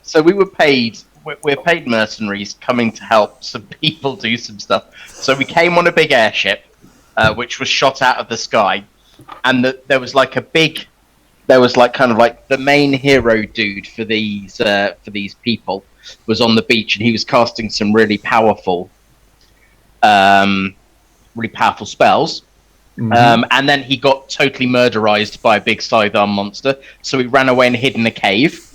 So we were paid. We're paid mercenaries coming to help some people do some stuff. So we came on a big airship, which was shot out of the sky, and there was like kind of like the main hero dude for these people was on the beach, and he was casting some really powerful spells. Mm-hmm. And then he got totally murderized by a big scythe-arm monster, so he ran away and hid in a cave,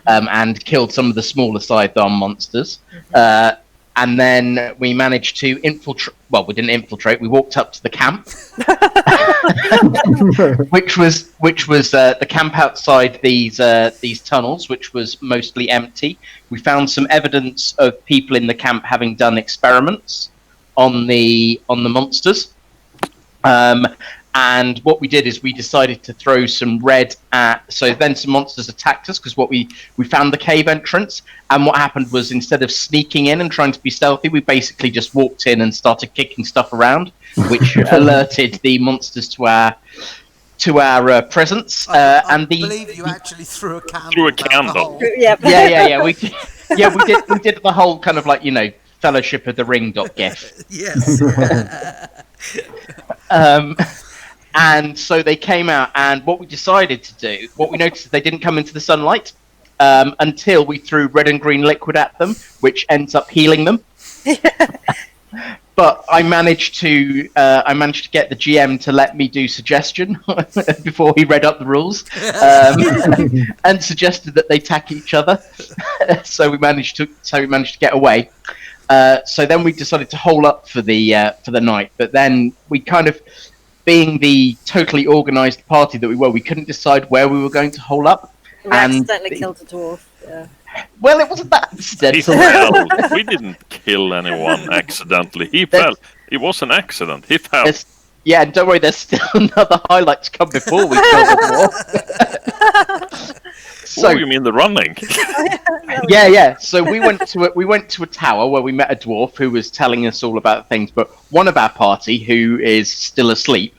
and killed some of the smaller scythe-arm monsters. And then we managed to infiltrate. Well, we didn't infiltrate. We walked up to the camp, which was the camp outside these tunnels, which was mostly empty. We found some evidence of people in the camp having done experiments on the monsters. And what we did is we decided to throw some red at... So then some monsters attacked us because we found the cave entrance. And what happened was, instead of sneaking in and trying to be stealthy, we basically just walked in and started kicking stuff around, which alerted the monsters to our presence. I believe you actually threw a candle. Threw a candle. Yeah. We did the whole kind of like, Fellowship of the Ring.gif. Yes. And so they came out, and what we noticed is they didn't come into the sunlight until we threw red and green liquid at them, which ends up healing them. But I managed to get the GM to let me do suggestion before he read up the rules, and suggested that they attack each other. So we managed to get away. So then we decided to hole up for the night, but then we kind of, being the totally organised party that we were, we couldn't decide where we were going to hole up. We accidentally killed a dwarf. Yeah. Well, it wasn't that accidental. We didn't kill anyone accidentally. He fell. It was an accident. He fell. Yeah, and don't worry, there's still another highlight to come before we kill the dwarf. So you mean the running? Yeah. So we went to a tower where we met a dwarf who was telling us all about things. But one of our party, who is still asleep,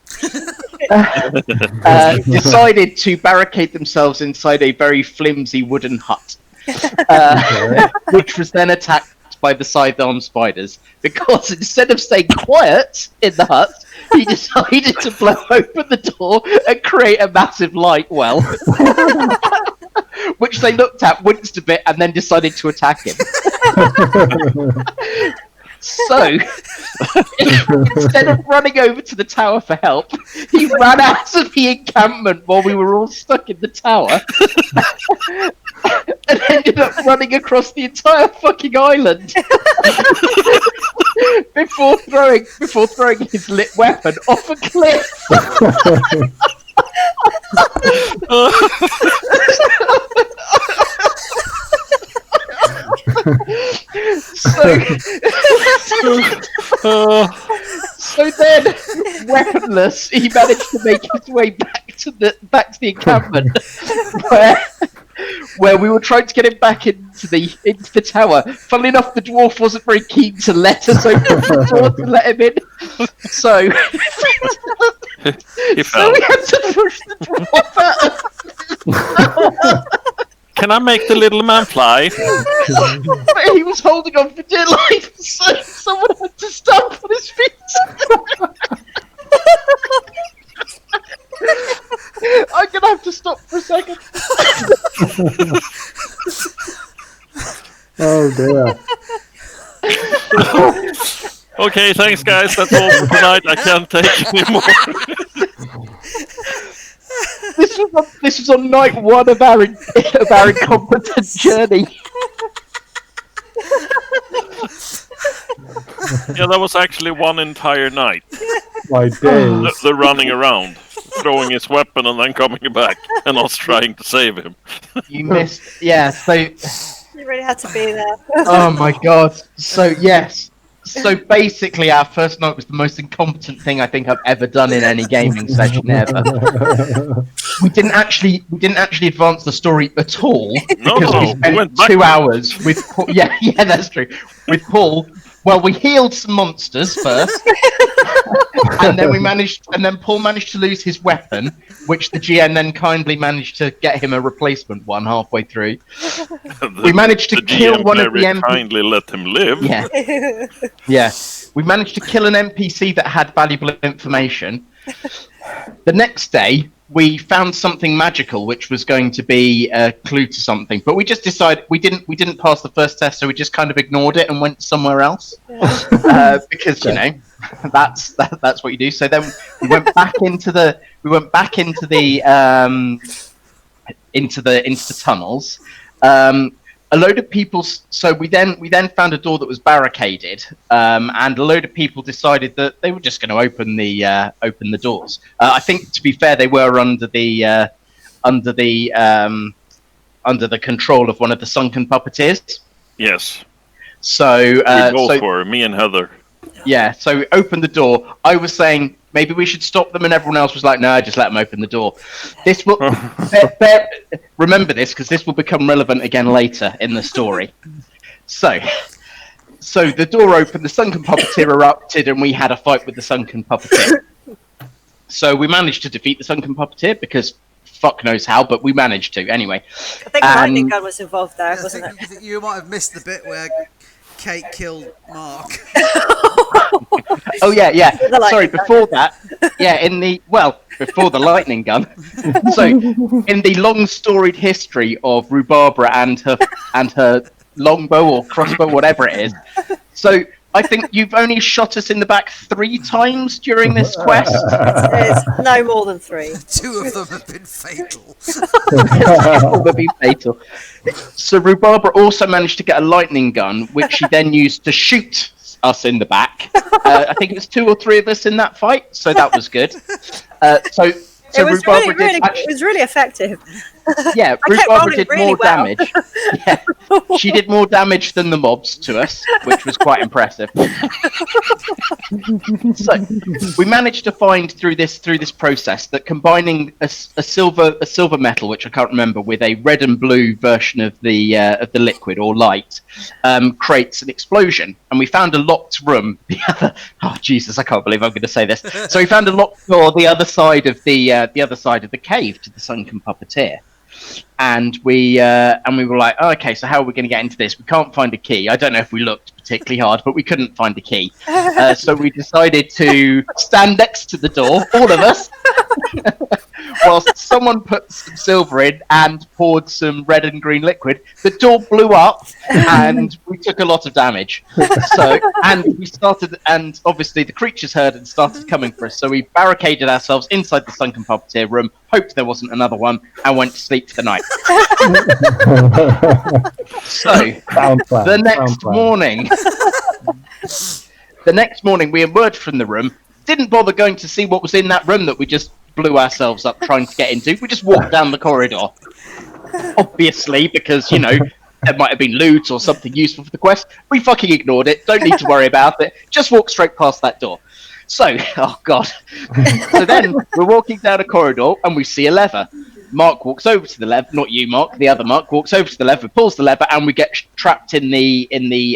decided to barricade themselves inside a very flimsy wooden hut, which was then attacked by the scythe-arm spiders, because instead of staying quiet in the hut, he decided to blow open the door and create a massive light well. Which they looked at, winced a bit, and then decided to attack him. So, instead of running over to the tower for help, he ran out of the encampment while we were all stuck in the tower, and ended up running across the entire fucking island before throwing his lit weapon off a cliff. So then, weaponless, he managed to make his way back to the encampment, where we were trying to get him back into the tower. Funnily enough, the dwarf wasn't very keen to let us open the door to let him in, so we had to push the dwarf out. Can I make the little man fly? But he was holding on for dear life, so someone had to stamp on his feet. I'm gonna have to stop for a second. Oh dear. Okay, thanks guys. That's all for tonight. I can't take anymore. This was on night one of our incompetent journey. Yeah, that was actually one entire night. My days. The running around, throwing his weapon and then coming back, and us trying to save him. You missed, yeah. So you really had to be there. Oh my god. So yes. So basically, our first night was the most incompetent thing I think I've ever done in any gaming session ever. We didn't actually advance the story at all because we spent 2 hours with Paul. Yeah, that's true. With Paul Well, we healed some monsters first, and then Paul managed to lose his weapon, which the GM then kindly managed to get him a replacement one halfway through. We managed to kill one of the NPCs. Kindly let him live. Yeah. We managed to kill an NPC that had valuable information. The next day, we found something magical, which was going to be a clue to something. But we just decided we didn't pass the first test, so we just kind of ignored it and went somewhere else. Because that's what you do. So then we went back into the tunnels. A load of people. So we then found a door that was barricaded, and a load of people decided that they were just going to open the doors. I think, to be fair, they were under the control of one of the sunken puppeteers. Yes. So we both were, me and Heather. Yeah. So we opened the door. I was saying maybe we should stop them, and everyone else was like, "No, just let them open the door." This will remember this, because this will become relevant again later in the story. So the door opened, the sunken puppeteer erupted, and we had a fight with the sunken puppeteer. So we managed to defeat the sunken puppeteer, because fuck knows how, but we managed to anyway. I think the lightning gun was involved there, wasn't it? You might have missed the bit where Kate killed Mark. Oh yeah. Sorry, before that, before the lightning gun. So, in the long storied history of Rhubarbara and her longbow or crossbow, whatever it is. So, I think you've only shot us in the back 3 times during this quest. It's no more than 3. 2 of them have been fatal. So Rhubarbara also managed to get a lightning gun, which she then used to shoot us in the back. I think it was 2 or 3 of us in that fight, so that was good. So it was it was really effective. Yeah, Rhubarbara did more damage. Yeah, she did more damage than the mobs to us, which was quite impressive. So we managed to find through this process that combining a silver metal, which I can't remember, with a red and blue version of the liquid or light, creates an explosion. And we found a locked room. Oh Jesus, I can't believe I'm going to say this. So we found a locked door the other side of the cave to the sunken puppeteer. And we were like, oh, okay, so how are we going to get into this? We can't find a key. I don't know if we looked particularly hard, but we couldn't find a key. So we decided to stand next to the door, all of us, whilst someone put some silver in and poured some red and green liquid. The door blew up, and we took a lot of damage. And obviously the creatures heard and started coming for us. So we barricaded ourselves inside the sunken puppeteer room, hoped there wasn't another one, and went to sleep for the night. So the next morning we emerged from the room, didn't bother going to see what was in that room that we just blew ourselves up trying to get into. We just walked down the corridor, obviously, because there might have been loot or something useful for the quest. We fucking ignored it, don't need to worry about it, just walk straight past that door. So, oh god. So then we're walking down a corridor and we see a lever. Mark walks over to the lever, not you, Mark, the other Mark walks over to the lever, pulls the lever, and we get trapped in the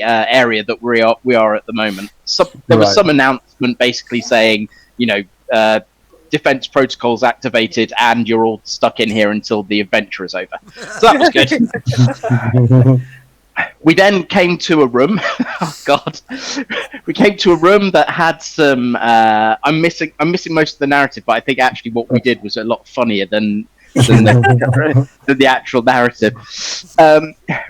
area that we are at the moment. So there was some announcement basically saying, defense protocols activated, and you're all stuck in here until the adventure is over. So that was good. We then came to a room. Oh God! We came to a room that had some. I'm missing most of the narrative, but I think actually what we did was a lot funnier than the actual narrative.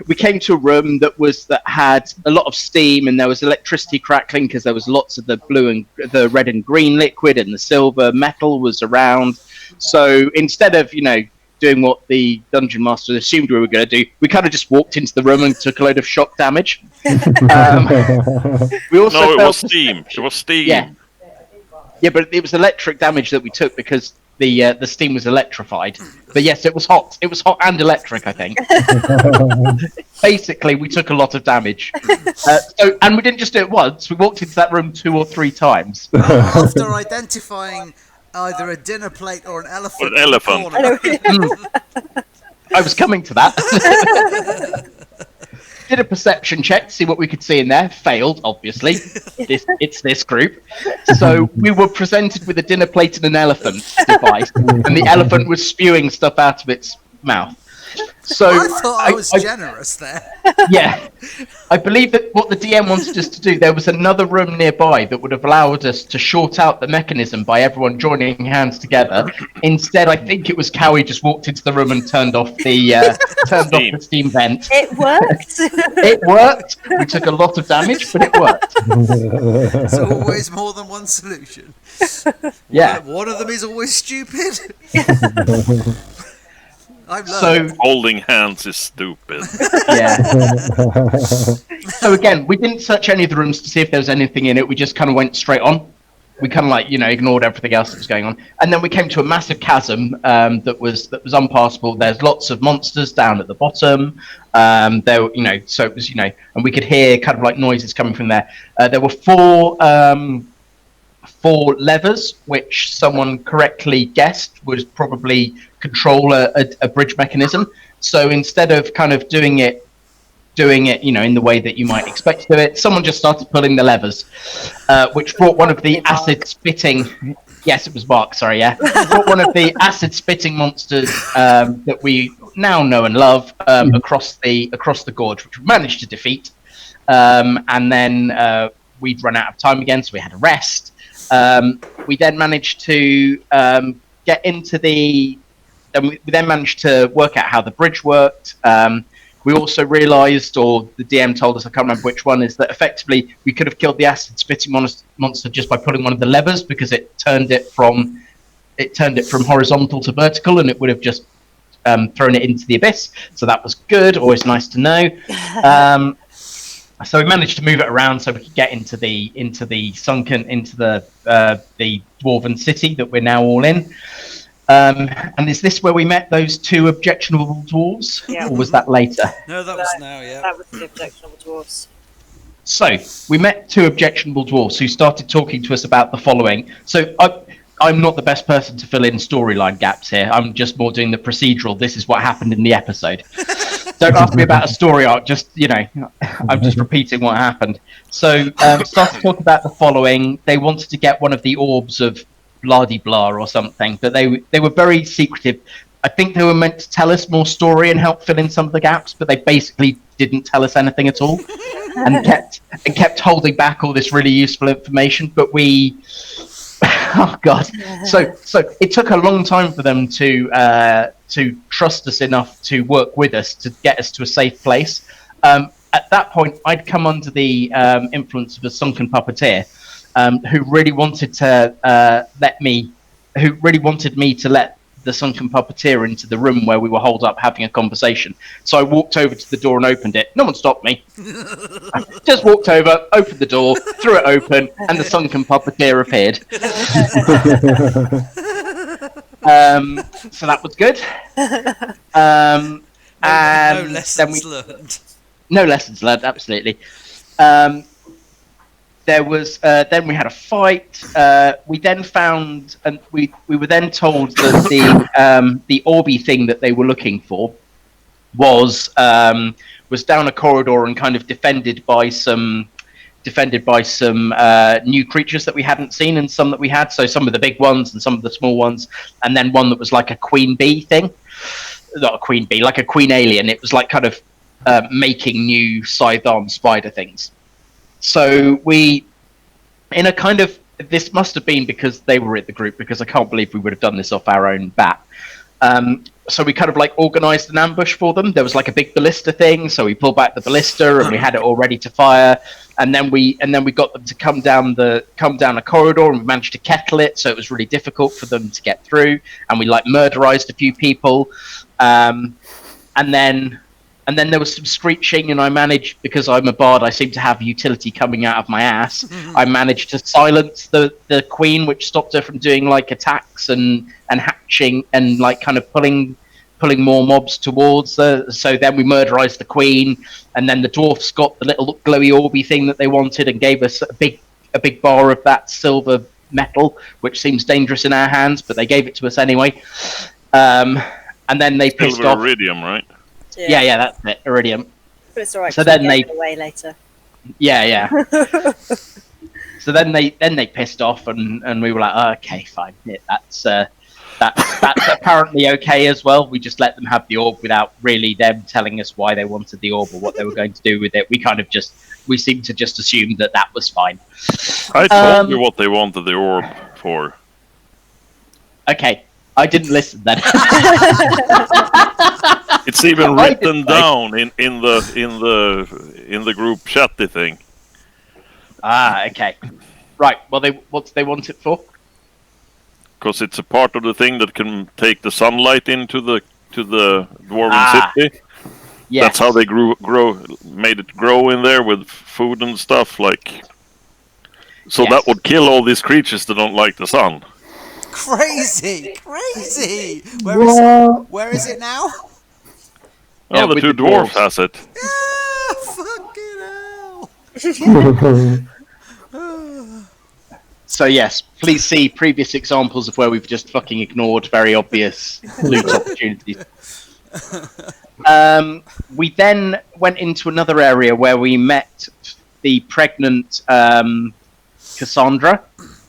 We came to a room that had a lot of steam, and there was electricity crackling because there was lots of the blue and the red and green liquid, and the silver metal was around. So instead of doing what the dungeon master assumed we were going to do, we kind of just walked into the room and took a load of shock damage. We also it was steam. It was steam. Yeah, but it was electric damage that we took because the steam was electrified. But yes, it was hot. It was hot and electric, I think. Basically, we took a lot of damage. And we didn't just do it once. We walked into that room 2 or 3 times. After identifying either a dinner plate or an elephant. Or an elephant. I was coming to that. did a perception check to see what we could see in there. Failed, obviously. It's this group. So we were presented with a dinner plate and an elephant device, and the elephant was spewing stuff out of its mouth. So I thought I was generous there. yeah, I believe that what the DM wanted us to do, there was another room nearby that would have allowed us to short out the mechanism by everyone joining hands together. Instead, I think it was Cowie just walked into the room and turned off the steam vent. It worked. It worked. We took a lot of damage, but it worked. There's always more than one solution. Yeah. One of them is always stupid. I've So learned. Holding hands is stupid. yeah. So again, we didn't search any of the rooms to see if there was anything in it. We just kind of went straight on. We kind of ignored everything else that was going on, and then we came to a massive chasm that was unpassable. There's lots of monsters down at the bottom. So it was and we could hear kind of like noises coming from there. There were four levers, which someone correctly guessed would probably control a bridge mechanism. So instead of kind of doing it, in the way that you might expect to do it, someone just started pulling the levers, which brought one of the acid-spitting. Yes, it was Mark. Sorry, yeah. Brought one of the acid-spitting monsters that we now know and love across the gorge, which we managed to defeat. And then we'd run out of time again, so we had a rest. We then managed to get into the. We then managed to work out how the bridge worked. We also realised, or the DM told us, I can't remember which one, is that effectively we could have killed the acid-spitting monster just by pulling one of the levers, because it turned it from horizontal to vertical, and it would have just thrown it into the abyss. So that was good. Always nice to know. So we managed to move it around so we could get into the dwarven city that we're now all in. And is this where we met those two objectionable dwarves? Yeah. Or was that later? No, that was now, yeah. That was the objectionable dwarfs. So we met two objectionable dwarves who started talking to us about the following. So I'm not the best person to fill in storyline gaps here. I'm just more doing the procedural. This is what happened in the episode. Don't ask me about a story arc. Just I'm just repeating what happened. So started talking about the following. They wanted to get one of the orbs of blah-de-blah or something, but they were very secretive. I think they were meant to tell us more story and help fill in some of the gaps, but they basically didn't tell us anything at all, and kept holding back all this really useful information. But we, oh god, so it took a long time for them to trust us enough to work with us to get us to a safe place. At that point, I'd come under the influence of a sunken puppeteer. Who really wanted me to let the sunken puppeteer into the room where we were holed up having a conversation. So I walked over to the door and opened it. No one stopped me. I just walked over, opened the door, threw it open, and the sunken puppeteer appeared. So that was good. And no lessons learned. No lessons learned, absolutely. There was then we had a fight. We then found, and we were then told that the Orby thing that they were looking for was down a corridor and kind of defended by some new creatures that we hadn't seen, and some that we had. So some of the big ones and some of the small ones, and then one that was like a queen bee thing, not a queen bee, like a queen alien. It was like kind of making new scythe-arm spider things. So we, in a kind of, this must have been because they were at the group, because I can't believe we would have done this off our own bat. So we kind of like organised an ambush for them. There was like a big ballista thing, so we pulled back the ballista and we had it all ready to fire. And then we got them to come down a corridor, and we managed to kettle it, so it was really difficult for them to get through. And we like murderized a few people, and then there was some screeching, and I managed, because I'm a bard, I seem to have utility coming out of my ass. I managed to silence the queen, which stopped her from doing like attacks and hatching and like kind of pulling more mobs towards her. So then we murderized the queen, and then the dwarfs got the little glowy orby thing that they wanted and gave us a big bar of that silver metal, which seems dangerous in our hands, but they gave it to us anyway. And then they pissed off. Iridium, right? Yeah, that's it. Iridium. But it's alright. So So then then they- get away later. Yeah. So then they pissed off, and we were like, oh, okay, fine. Yeah, that's apparently okay as well. We just let them have the orb without really them telling us why they wanted the orb or what they were going to do with it. We seemed to just assume that was fine. I told you what they wanted the orb for. Okay, I didn't listen then. It's even I written didn't down in the group chatty thing. Okay. Right. Well, what do they want it for? Because it's a part of the thing that can take the sunlight into the dwarven city. Yes. That's how they made it grow in there with food and stuff. So Yes. that would kill all these creatures that don't like the sun. Crazy! What? Where is it now? Yeah, Oh, the with two the dwarves dwarves. has it. Fucking hell! So yes, please see previous examples of where we've just fucking ignored very obvious loot opportunities. We then went into another area where we met the pregnant Cassandra.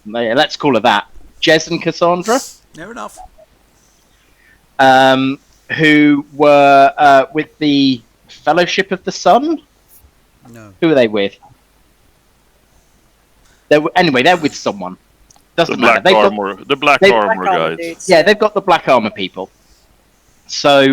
Let's call her that. Jez and Cassandra. Near enough. Who were with the Fellowship of the Sun. No. Who are they with? They're with someone. The Doesn't matter. black armor, the black they- armor Black armor guys. dudes. Yeah, they've got the black armor people. So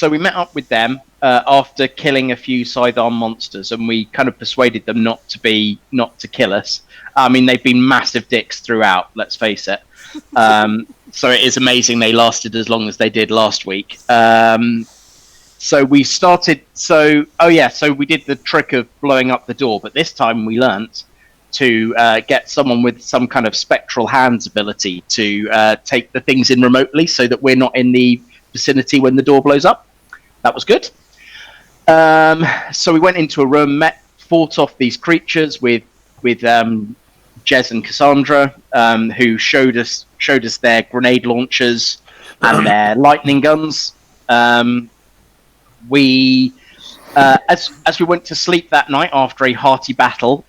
we met up with them after killing a few sidearm monsters, and we kind of persuaded them not to kill us. I mean, they've been massive dicks throughout. Let's face it. So it is amazing they lasted as long as they did last week. So we started. So we did the trick of blowing up the door, but this time we learnt to get someone with some kind of spectral hands ability to take the things in remotely, so that we're not in the vicinity when the door blows up. That was good. So we went into a room, fought off these creatures with Jez and Cassandra, who showed us their grenade launchers and their lightning guns. We, as we went to sleep that night after a hearty battle,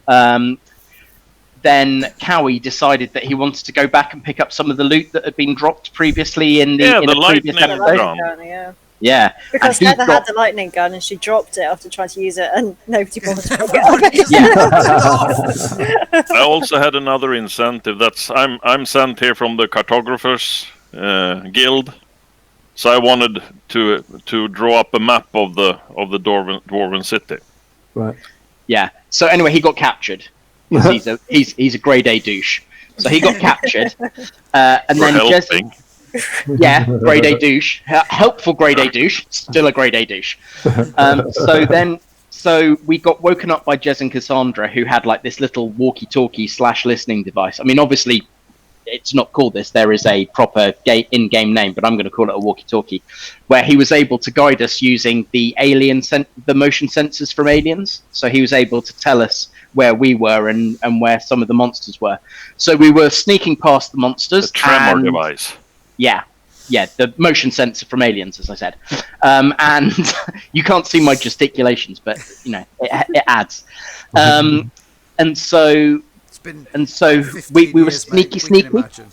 then Cowie decided that he wanted to go back and pick up some of the loot that had been dropped previously in the previous lightning episode. gun. Yeah. Yeah, Because and he Heather got- had the lightning gun and she dropped it after trying to use it, and nobody bothered to pick it up. Yeah. I also had another incentive. I'm sent here from the cartographers guild, so I wanted to draw up a map of the dwarven city. Right. Yeah. So anyway, he got captured. 'Cause he's a grade A douche. So he got captured, and For then Jez, helping. yeah, grade A douche, helpful grade A douche, still a grade A douche. So we got woken up by Jez and Cassandra, who had like this little walkie-talkie / listening device. I mean, obviously, it's not called this. There is a proper in-game name, but I'm going to call it a walkie-talkie, where he was able to guide us using the the motion sensors from Aliens. So he was able to tell us where we were and where some of the monsters were. So we were sneaking past the monsters. The tremor and- device. Yeah, the motion sensor from Aliens, as I said. And you can't see my gesticulations, but you know it adds. And so It's been we were 15 years, mate. We can sneaky. imagine.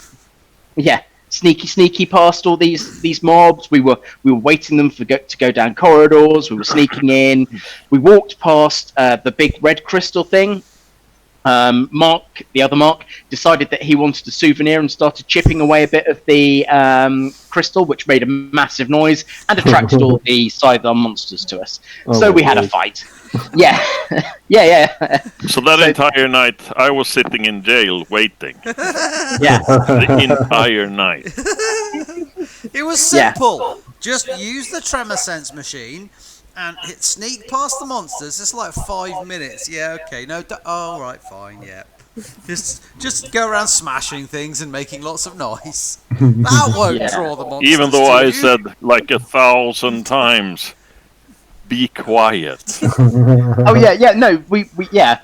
Yeah, sneaky past all these mobs. We were waiting them to go down corridors. We were sneaking in. We walked past the big red crystal thing. Mark, the other Mark, decided that he wanted a souvenir and started chipping away a bit of the crystal, which made a massive noise and attracted all the Scyther monsters to us. Oh So my we had a God. fight. Yeah, yeah. So that entire night, I was sitting in jail waiting. Yeah. The entire night. It was Yeah. simple. Just use the tremor sense machine and sneak past the monsters. It's like 5 minutes. Yeah, okay. No, all right, fine. Yeah. Just go around smashing things and making lots of noise. That won't Yeah. draw the monsters. Even though to I you. said like 1,000 times, be quiet. Oh yeah. No, we yeah.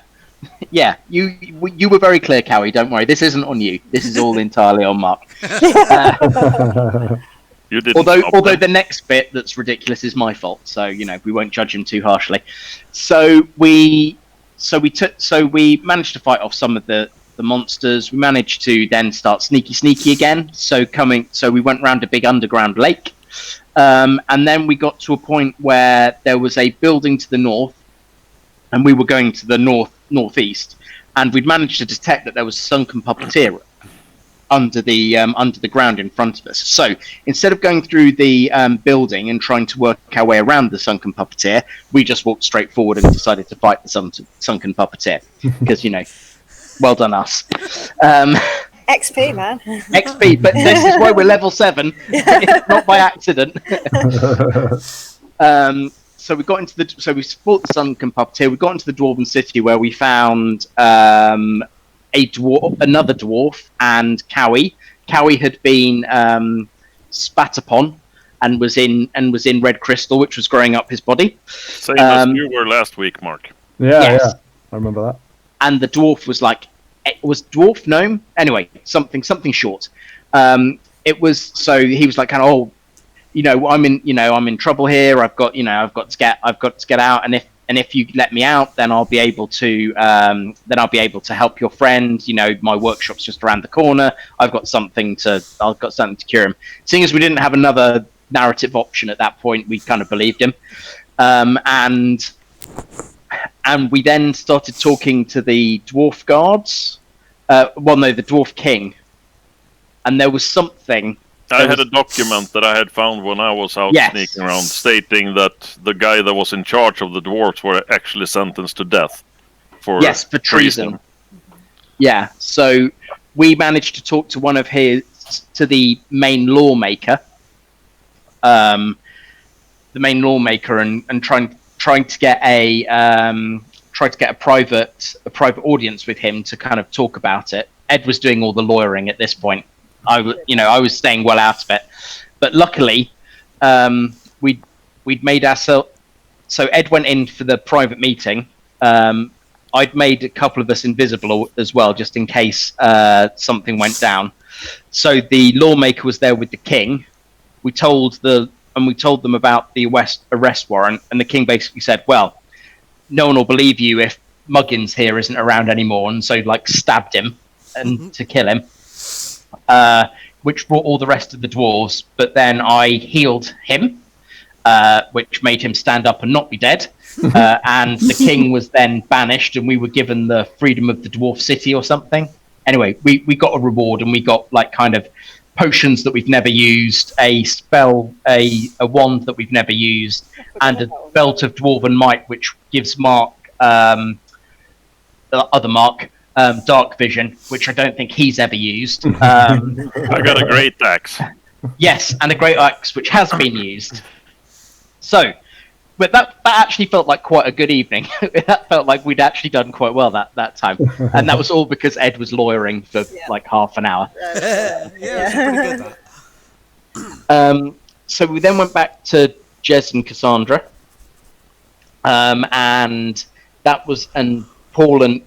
You were very clear, Cowie. Don't worry. This isn't on you. This is all entirely on Mark. You didn't. Although the next bit that's ridiculous is my fault, so we won't judge him too harshly. So we managed to fight off some of the monsters. We managed to then start sneaky again. So we went round a big underground lake, and then we got to a point where there was a building to the north, and we were going to the northeast, and we'd managed to detect that there was a sunken puppeteer under the ground in front of us. So instead of going through the building and trying to work our way around the sunken puppeteer, we just walked straight forward and decided to fight the sunken puppeteer because well done us. XP, man. XP, but this is why we're level 7, not by accident. So we got into we fought the sunken puppeteer. We got into the dwarven city where we found another dwarf, and Cowie. Cowie had been spat upon and was in red crystal, which was growing up his body. Same as you were last week, Mark. Yeah, I remember that. And the dwarf was dwarf gnome? Anyway, something short. It was so he was like kind of I'm in trouble here. I've got to get out, and if you let me out, then I'll be able to help your friend. My workshop's just around the corner. I've got something to cure him. Seeing as we didn't have another narrative option at that point, we kind of believed him, and we then started talking to the dwarf guards. The dwarf king, and there was something. I had a document that I had found when I was out sneaking around, stating that the guy that was in charge of the dwarves were actually sentenced to death for treason. Yeah, so we managed to talk to the main lawmaker, and trying to get a private audience with him to kind of talk about it. Ed was doing all the lawyering at this point. I was staying well out of it, but luckily, we'd made ourselves. So Ed went in for the private meeting. I'd made a couple of us invisible as well, just in case something went down. So the lawmaker was there with the king. We told them about the arrest warrant, and the king basically said, "Well, no one will believe you if Muggins here isn't around anymore," and so stabbed him and to kill him. Which brought all the rest of the dwarves, but then I healed him, which made him stand up and not be dead. And the king was then banished, and we were given the freedom of the dwarf city or something. Anyway, we got a reward, and we got kind of potions that we've never used, a spell, a wand that we've never used, and a belt of dwarven might, which gives Mark, the other Mark, dark vision, which I don't think he's ever used. I got a great axe. Yes, and a great axe, which has been used. So, but that actually felt like quite a good evening. That felt like we'd actually done quite well that time, and that was all because Ed was lawyering for half an hour. Pretty good. That. So we then went back to Jez and Cassandra, and that was Paul and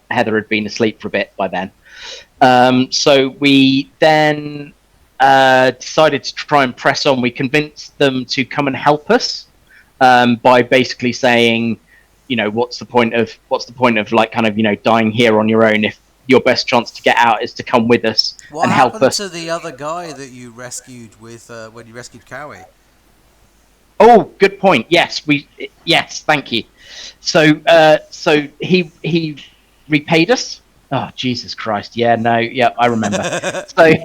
Heather had been asleep for a bit by then. So we then decided to try and press on. We convinced them to come and help us by basically saying, what's the point of dying here on your own if your best chance to get out is to come with us and help us. What happened to the other guy that you rescued with when you rescued Cowie? Oh, good point. Yes, thank you. So he repaid us. Oh, Jesus Christ. I remember. So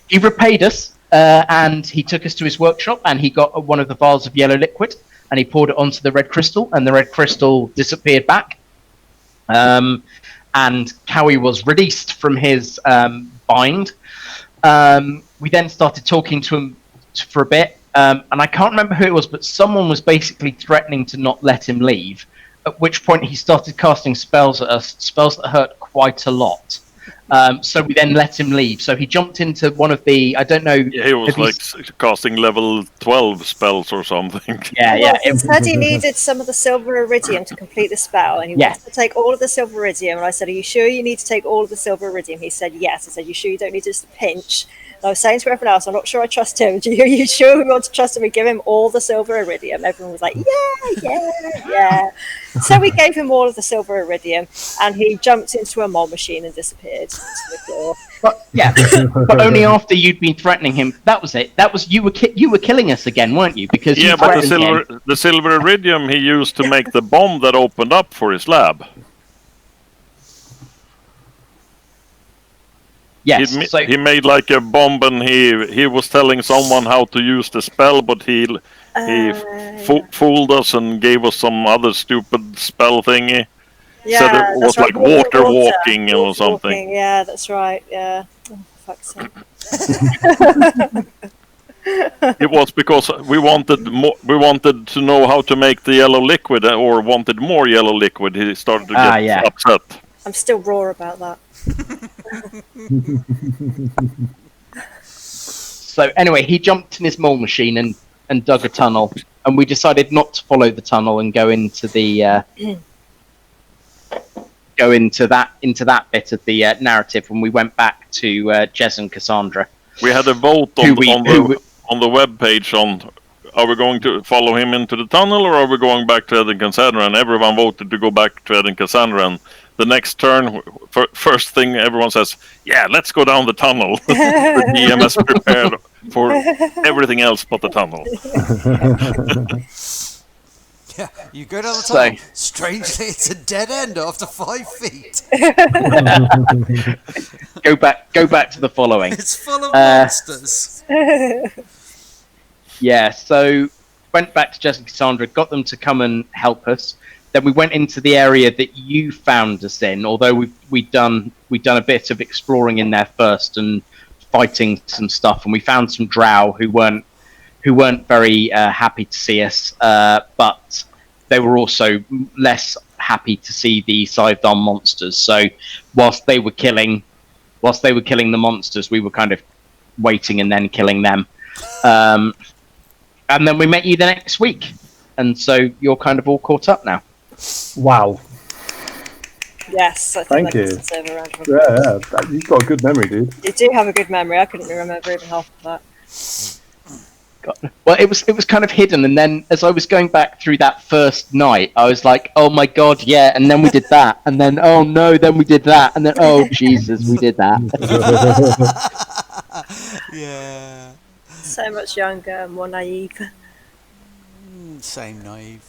he repaid us, and he took us to his workshop, and he got one of the vials of yellow liquid, and he poured it onto the red crystal, and the red crystal disappeared back. And Cowie was released from his bind. We then started talking to him for a bit, and I can't remember who it was, but someone was basically threatening to not let him leave, at which point he started casting spells at us, spells that hurt quite a lot. So we then let him leave. So he jumped into one of the, I don't know... Yeah, he was casting level 12 spells or something. He said he needed some of the silver iridium to complete the spell, and he wanted to take all of the silver iridium, and I said, are you sure you need to take all of the silver iridium? He said, yes. I said, you sure you don't need just a pinch? And I was saying to everyone else, I'm not sure I trust him. Are you sure we want to trust him? We give him all the silver iridium. Everyone was like, yeah. So we gave him all of the silver iridium, and he jumped into a mole machine and disappeared into the door. But, yeah, but only after you'd been threatening him. That was it. That was you were killing us again, weren't you? Because you but threatened him. the silver iridium he used to make the bomb that opened up for his lab. Yes, He made like a bomb, and he was telling someone how to use the spell, but he fooled us and gave us some other stupid spell thingy. Yeah, Said it was right. like water walking or something. Walking. Yeah, that's right. Yeah. Oh, fuck's sake. It was because we wanted to know how to make the yellow liquid, or wanted more yellow liquid. He started to get upset. I'm still raw about that. So anyway, he jumped in his mole machine and dug a tunnel, and we decided not to follow the tunnel and go into the that bit of the narrative. When we went back to Jez and Cassandra, we had a vote on the web page on, are we going to follow him into the tunnel, or are we going back to Ed and Cassandra? And everyone voted to go back to Ed and Cassandra. And the next turn, first thing everyone says, yeah, let's go down the tunnel. The DM has prepared for everything else but the tunnel. Yeah, you go down the tunnel. Strangely, it's a dead end after 5 feet. Go back to the following. It's full of monsters. Yeah, so went back to Jess and Cassandra, got them to come and help us. Then we went into the area that you found us in, although we'd done a bit of exploring in there first and fighting some stuff, and we found some drow who weren't very happy to see us, but they were also less happy to see the Scythe-Dom monsters. So whilst they were killing the monsters, we were kind of waiting and then killing them. And then we met you the next week, and so you're kind of all caught up now. Wow. Yes, I think that's over around. Yeah, you've got a good memory, dude. You do have a good memory. I couldn't remember even half of that. God. Well, it was kind of hidden, and then as I was going back through that first night, I was like, "Oh my God, yeah!" And then we did that, and then oh no, then we did that, and then oh Jesus, we did that. Yeah. So much younger, more naive. Same naive.